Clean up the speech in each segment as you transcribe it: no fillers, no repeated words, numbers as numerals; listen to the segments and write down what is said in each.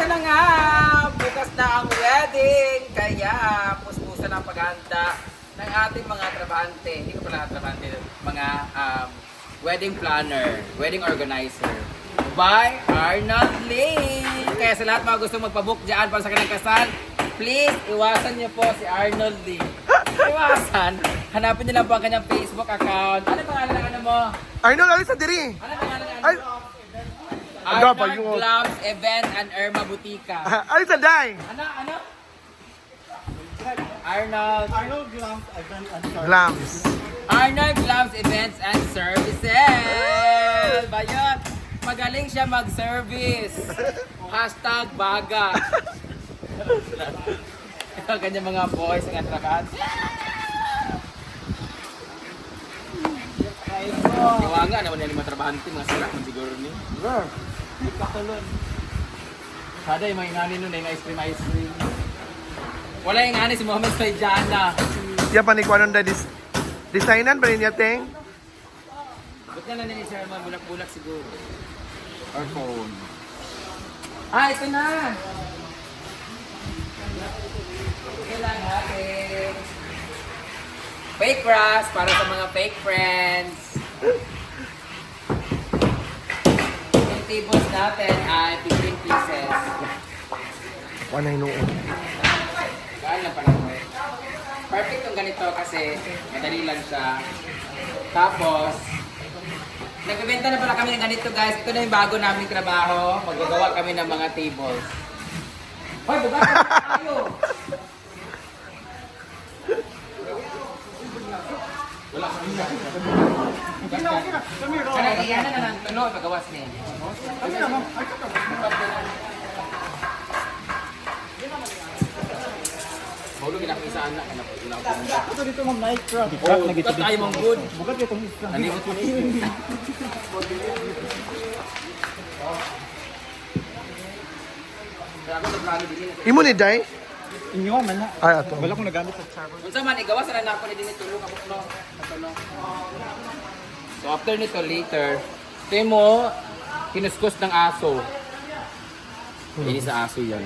na nga! Bukas na ang wedding! Kaya, puspusan ang paghahanda ng ating mga trabahante. Hindi ko pala trabahante, mga wedding planner, wedding organizer. By Arnold Lee! Kaya sa lahat mga gustong magpabook dyan para sa kanilang kasal, please, iwasan niyo po si Arnold Lee. Iwasan. Hanapin niyo lang po ang kanyang Facebook account. Ano pangalan ng ano mo? Arnold, alis na diri. Ano pangalan ng Ay, ano? Ano pa Arnold yung- Gloves Event and Irma Butika. alis na day. Ano? Arnold Glams. Arnold Gloves Events and Services! Bayon! Magaling siya mag-service. Hashtag baga. Ito ang kanyang mga boys ng trabaho. Gawa nga naman yung mga trabahante, mga sarap man siguro ni. Kakulon. Sada yung mga ingani nun, yung ice cream. Wala yung ingani si Mohamed Faijana. Yan pa ni Kwanon da designan pa rin niya, Teng. Ba't na ni Sir mga bulak-bulak siguro? Or phone. Ah, ito na! Ito lang natin. Fake grass para sa mga fake friends. Yung tables natin ay 15 pieces. Wala na inuun. Gaan lang pala ko. Perfect yung ganito kasi madali lang siya. Tapos, nagbebenta na pala kami ng ganito guys. Ito na yung bago naming trabaho. Magagawa kami ng mga tables. Hoy, bukas na tayo! Wala kami na. Kaya iyan na ng tulo, pagawas niya. Mahulog ilang isa anak. Ito dito ma'am, night truck. Bukat tayo mong good. Bukat itong isa. Nalimot ko na Imo ni day? Inyo man na. Ay, ato. Wala kong nagamit sa charcoal. Unsa man igawas na nako ni dinhi tulog ako no. So after nito later, ito mo kinuskus ng aso. Ini sa aso 'yan.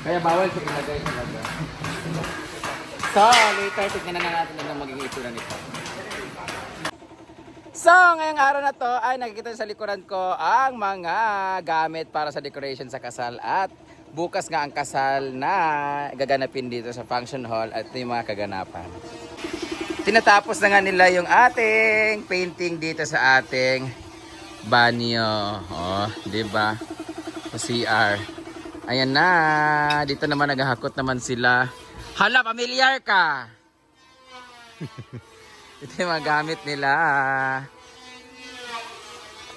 Kaya bawal sa ilagay talaga. So later tignan na natin ang magiging itsura nito. So, ngayong araw na to ay nakikita sa likuran ko ang mga gamit para sa decoration sa kasal at bukas nga ang kasal na gaganapin dito sa function hall at yung mga kaganapan. Tinatapos na nga nila yung ating painting dito sa ating banyo. Oh, 'di ba? Sa CR. Ayan na. Dito naman naghahakot naman sila. Hala, pamilyar ka. Ito yung mga gamit nila.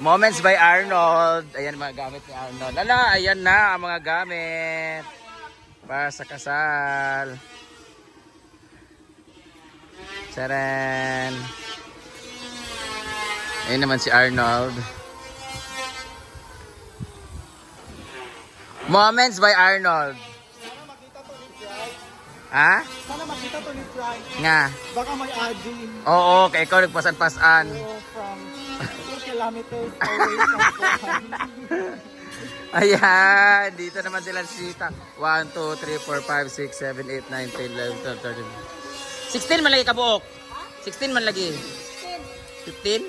Moments by Arnold. Ayan mga gamit ni Arnold. Lala, ayan na ang mga gamit para sa kasal. Charan. Ayan naman si Arnold. Moments by Arnold. Ha? Sana makita to ni Fry. Nga. Baka may adin. Oo, kay ikaw nagpasan-pasan. From 2 kilometers away from Kuhan. Ayan, dito naman sila sita. 1, 2, 3, 4, 5, 6, 7, 8, 9, 10, 11, 12, 13. 16 man lagi kabuok. 16 man lagi. 15?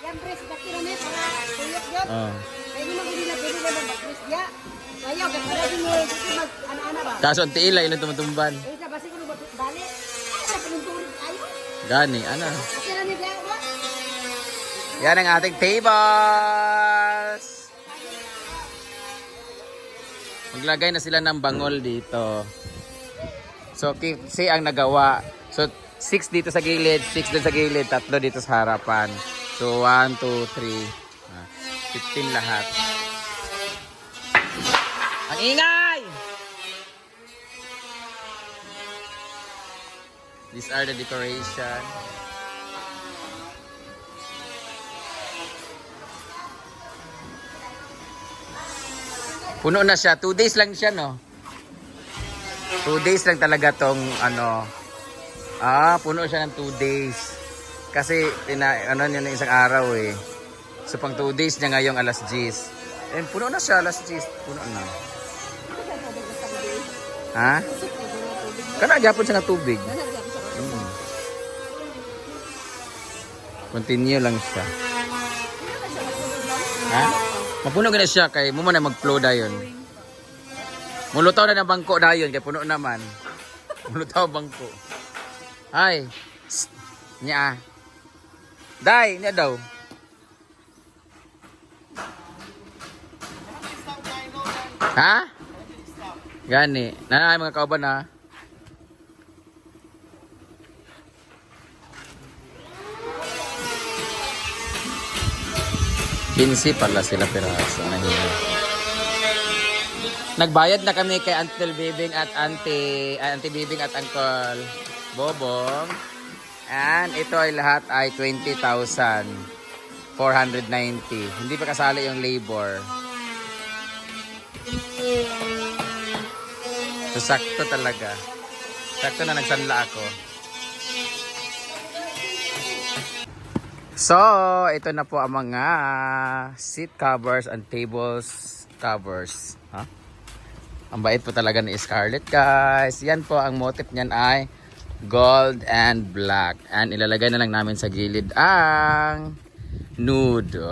Yan, Pres, bakit na para tuyok yun? Oh. Kaya naman hindi na pwede na mag-Pres niya. Kaya, para din mo, dito mag-ana-ana ba? Kaso ang tiila, ilang tumutumban. Eh, sa basi ko na bali. Ay, na panunturin tayo. Gani, ano? Kasi na niya, ba? Yan ang ating tables. Maglagay na sila ng bangol dito. So, si ang nagawa. So, 6 dito sa gilid, 6 dito sa gilid, 3 dito sa harapan. So, 1, 2, 3. 15 lahat. Ang ingay! These are the decoration. Puno na siya. 2 days lang siya, no? 2 days lang talaga tong ano. Puno siya ng 2 days. Kasi ano yun ng isang araw eh. So pang 2 days niya ngayong alas 10. Eh, puno na siya, last cheese. Puno na. Ha? Kana gyapon siya ng tubig. Continue lang siya. Ha? Mapuno gina siya kay mo man na mag-flow dayon. Mulutaw na ng bangko dayon kay puno naman. Mulutaw bangko. Ay. Psst. Nya. Dai, nya daw. Ha? Gani. Nanay mga kauban ha. Pinsi pala sila piraso. Nagbayad na kami kay Uncle Bibing at Auntie Bibing at Uncle Bobong. And ito ay lahat ay 20,490. Hindi pa kasali yung labor. So sakto talaga. Sakto na nagsanla ako. So, ito na po ang mga seat covers and tables covers. Ha? Ang bait po talaga ni Scarlett, guys. Yan po, ang motif niyan ay gold and black. And ilalagay na lang namin sa gilid ang nude.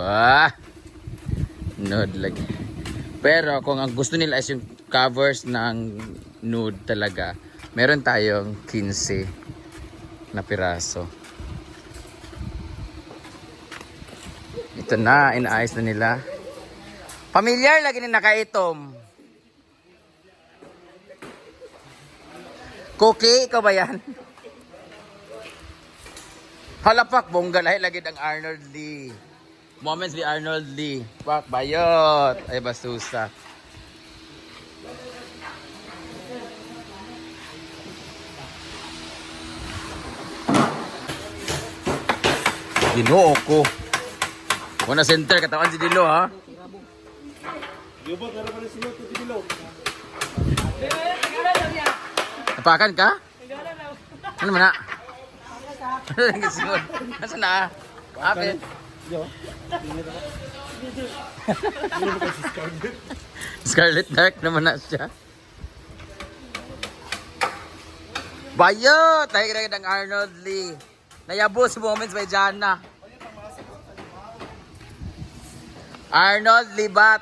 Nude lagi. Pero kung ang gusto nila is yung covers ng nude talaga, meron tayong 15 na piraso. Ito na, inaayos na nila. Familiar lagi ni nakaitom. Cookie, ikaw ba yan? Halapak, bongga lahi lagi ang Arnold Lee. Moments with Arnold Lee. Pak, bayot. Ay, basusa. Ginoo ko. Muna center, katawan si Dilo, ha? Napakan ka? Ano man na? Nasaan na? Apit? Scarlet Dark naman na siya. Bayot! Tayo kira ng Arnold Lee. Nayabo si Moments by Jana. Arnold Libat.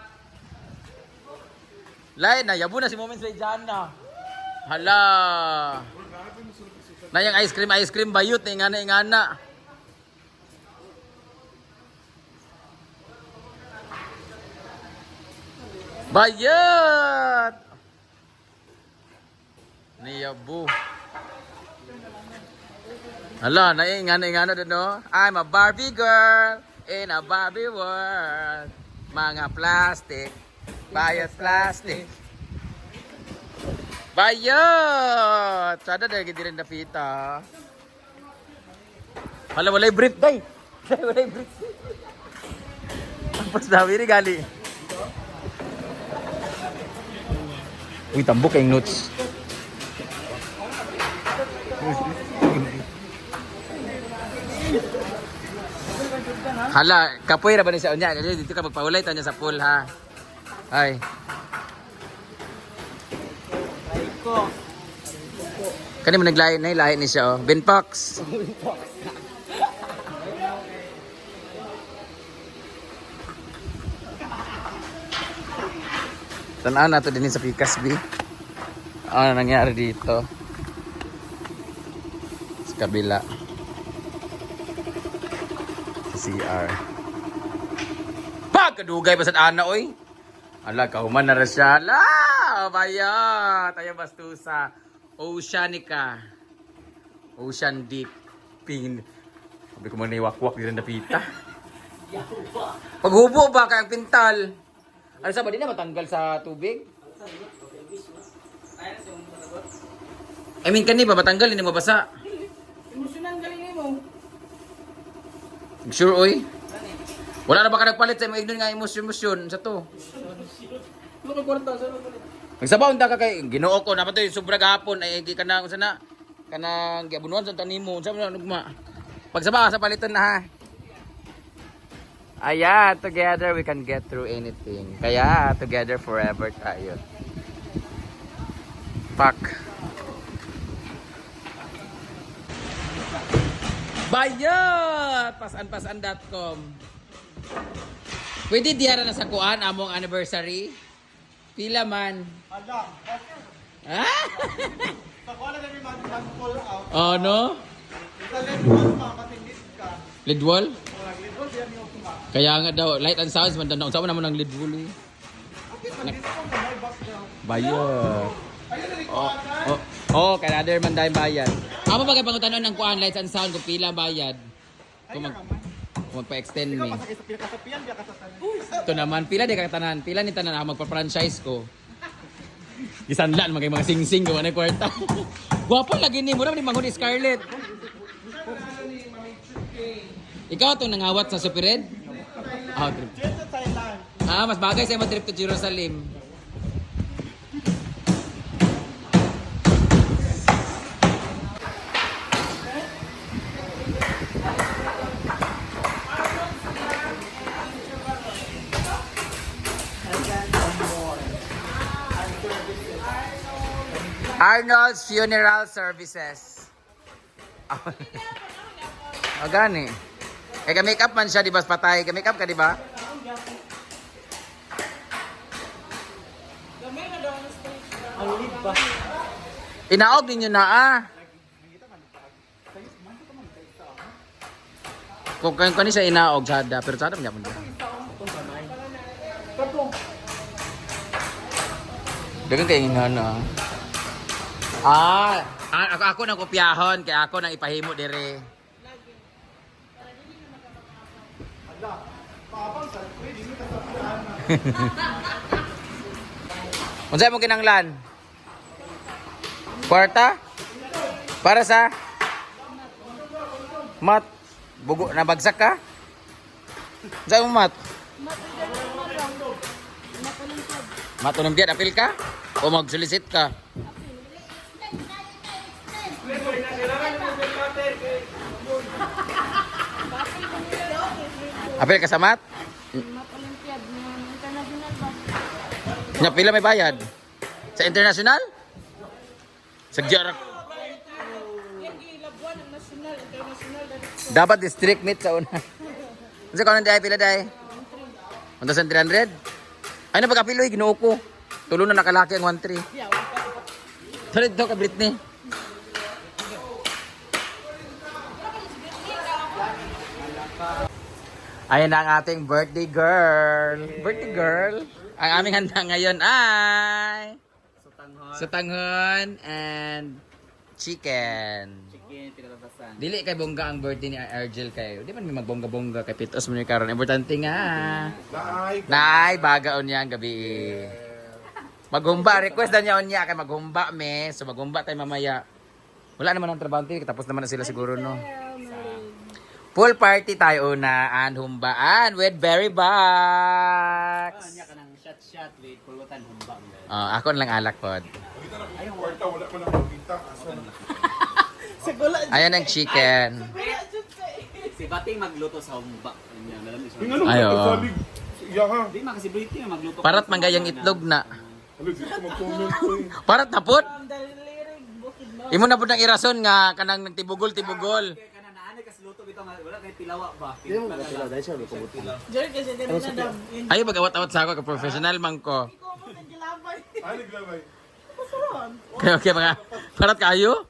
Lay, nayabo na si Moments by Jana. Hala. Na yung ice cream bayot. Ingana. Bayot! Niyabo. Hala, ingana doon, no? I'm a Barbie girl in a Barbie world. Mga plastic. Bayot plastic. Bayot! Sada dahil hindi rin napita. Hala, walay brief, day. Walay brief. Ang pasdawi ni gali. Uy, tambok kayong notes. Hala, kapoy ra ba ni siya unya? Dito ka magpaulay ta niya sa pool, ha. Ay. Kani man naglahi ni siya, oh. Benpox. Tanaw na ito din sa Pikas B. Ano nangyari dito? Sa kabila. Sa CR. Pagkadugay pa sa ana, oy. Ala, kahuman na rin siya. Ala, bayat. Tayo bastusa. Oceanica. Ocean Deep. Pin. Sabi ko mga naiwakwak din na pita. Paghubo ba kayang pintal? Ano sa ba, di na matanggal sa tubig? I mean, kani ba matanggal, hindi mabasa? Emosyonan galing mo. Sure, oy? Wala na ba ka nagpalit sa mga ignon nga emosyon sa to? Magsabaw unta ka kay Ginoo ko na pa to yung sobra gahapon ay hindi ka na unsa na kanang giabunuan sa tanimo unsa man nugma. Pagsabaw sa paliton na ha. Ayan, together we can get through anything. Kaya, together forever tayo. Pak. Bayot! Pasan-pasan.com. Pwede diara na sa kuan among anniversary? Pila man? Ala, Ha? ako na namin mag-pull out. Oh, no? Sa level makatingit ka. Lead wall? O nag-level, diyan yung kuma. Kaya nga daw, light and sounds man daw. Saan mo naman ang lead wall eh? Okay, nandito ko na may background. Bayot. Ayun na rin ko Oh, ata. kay other man dahil bayad. Amo ba kay pangutanon ng kuan lights and sound kung pila ang bayad? Kung magpa-extend Ikaw ni. masakit sa pinakasapian, biya ka sa tanan. Ito naman, pila di ka tanan. Pila ni tanan ako magpa-franchise ko. Gisanlan mga mga sing-sing gawa na kwarta. Gwapo lagi ni mo ni Manghod Scarlett. Ikaw itong nangawat sa Super Red? Ah, trip. Diyan sa Thailand. Mas bagay sa trip to Jerusalem. Arnold's Funeral Services. Oh, gani. Eh, ka-make up man siya, di ba? Patay. Ka-make up ka, di ba? Inaog ninyo na, ah. Kung kani siya inaog, sada. Pero sada, hindi mo na. Dagan kayo nga na. Ako nang kopyahon, kaya ako nang ipahimo dire. Ala, paapang sa pwede mo ka sa pian. Unsay mo kinanglan? Kwarta? Para sa mat. Bugo na bagsak ka? Unsay mo mat? Matunumbiyad apil ka? O mag-solicit ka? Apil ka sa mat? Olympiad na international ba? Nya pila may bayad? Sa international? Sa Jarak. Dapat district meet sa una. Kasi kung nandiyan pila dahi? 1,300? Ay na pag-apiloy, ginoo ko. Tulo na nakalaki ang 1,300. Tuloy dito ka Britney. Ayan na ang ating birthday girl. Birthday girl. Ang aming handa ngayon ay sutanghon and chicken. Dili kay bongga ang birthday ni Argel kayo. Di man may magbongga-bongga kay Pitos mo ni karon. Importante nga. Nay, bagaon niya ang gabi. Maghumba, request na niya unya kay maghumba me. So maghumba tayo mamaya. Wala naman ang trabaho, tapos naman na sila siguro no. Full party tayo unaan, humbaan with berry box. Anya ka ng shot with pulutan humbang. Ako lang alak pod. Sigula. Ayan ang chicken. Si Bating magluto sa humba. Ayo. Di man kasi Briti magluto. Parat manggayang itlog na. Parat na pod. Imo na pod ang irason nga kanang nagtibugol-tibugol. Kananaanay kasi luto bitaw wala kay tilawa ba. Diyan kasi din na dam. Ayo mag-awat-awat sa ako ka professional man ko. Ay, naglabay. Okay mga parat kayo?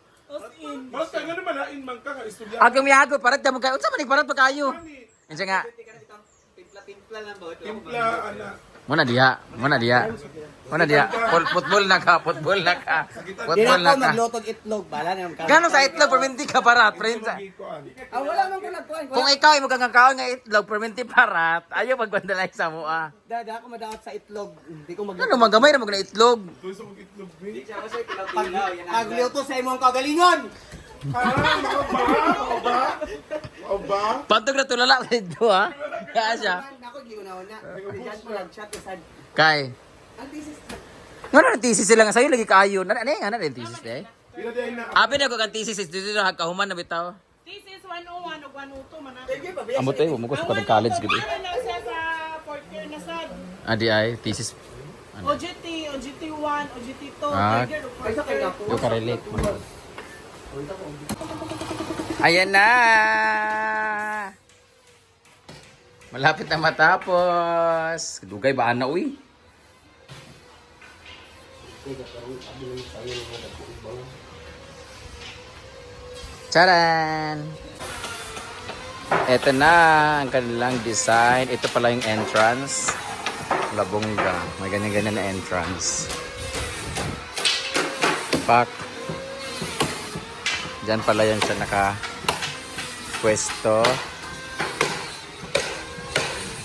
Mas kaya nga naman lain man ka nga istorya. Ako miyago parat ka mo kayo. Unsa man ni parat pa kayo? Insa nga Timpla lang ba? Timpla, ana. Muna diha. Football na ka. Football na ka. maglutog itlog bala na ka. Gano sa itlog perminti ka parat, friends? Wala man ko nagkuan. Kung ikaw ay magkakakaon nga itlog perminti parat, ayaw magbandalay sa mua. Dada ako madaot sa itlog. Hindi ko Ano magamay na mag na itlog? Di siya kasi tilaw-tilaw yan. Pagluto sa imong kagalingon. Pantog na tulala dito ha. Kaya siya. Ako giunaw na. Diyan mo nag-chat sa Kay. Ngano na thesis sila nga sayo lagi kaayo. Ano nga na thesis eh? Abi na ko kan thesis dito na kahuman na bitaw. This is 101 o 102 man. Amo tayo mo ko sa college gid. nasad. Di ay, thesis. OJT, OJT 1, OJT 2, Ah. third year, fourth year. Yung ka-relate mo. Ayan na! Malapit na matapos. Dugay ba ana uy? Charan! Ito na ang kanilang design. Ito pala yung entrance. Labongga. May ganyan-ganyan na entrance. Pak. Diyan pala yan siya naka-pwesto.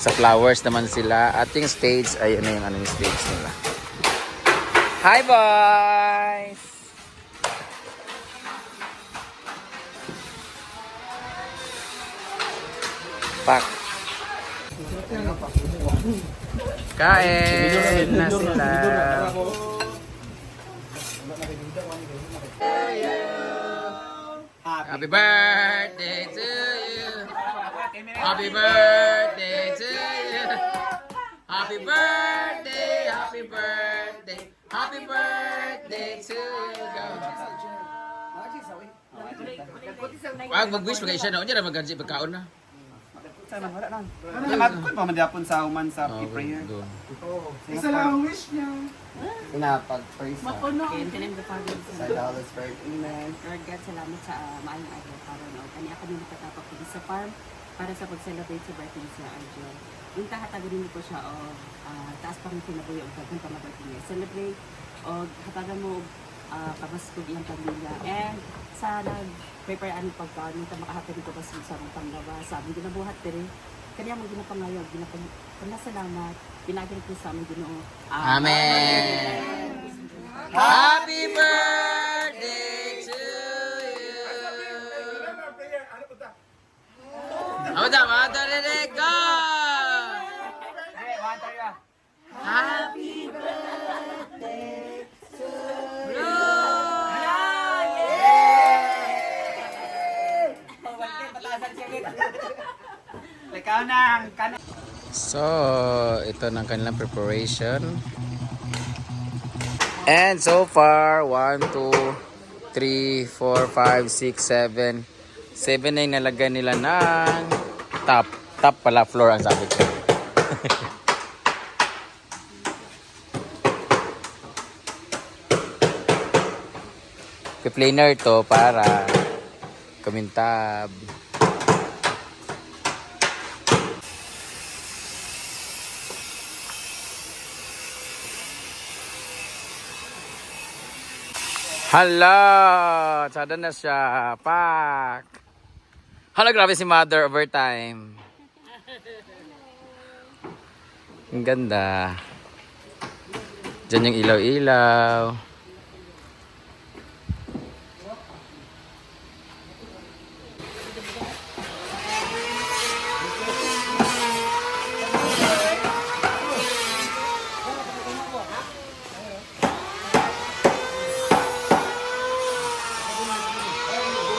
Sa flowers naman sila. At yung stage ay ano yung stage nila. Hi boys! Pak. Kain na sila. Happy birthday to you. Happy birthday to you. Happy birthday, happy birthday, happy birthday to you. Mag-wish mag siya na. Unya na mag-gansi pagkaon na. Nagkakot pa madapon sa human sa prayer. Isa lang ang wish niya. Pinapag-praise sa Mapuno. Tinim the Father, sa dollars for amen. Lord God, salamat sa maayong araw para no. Kani ako nila katapag ko sa farm para sa pag-celebrate sa birthday sa Arjo. Yung tahatagan ko siya o taas pang kinabuhi o kagong pang-birthday niya. Celebrate o hatagan mo kabaskog iyang pamilya. And sa nag-prepare anong pagkaon, nito makahapin ko baskog sa mga panglawa. Sa aming ginabuhat din. Kanya mo ginapangayog, salamat. Pinagin ko sa aming Ginoo. Amen. Happy birthday to you. Apa dah? Mata dedek go. Happy birthday to you. Ikaw na ang kanan. So, ito ng kanilang preparation. And so far, 1, 2, 3, 4, 5, 6, 7. 7 na yung nalagay nila ng top. Top pala, floor ang sabi ko. Piplaner to para kumintab. Hala! Sada na siya. Pak! Hala, grabe si Mother overtime. Ang ganda. Diyan yung ilaw-ilaw.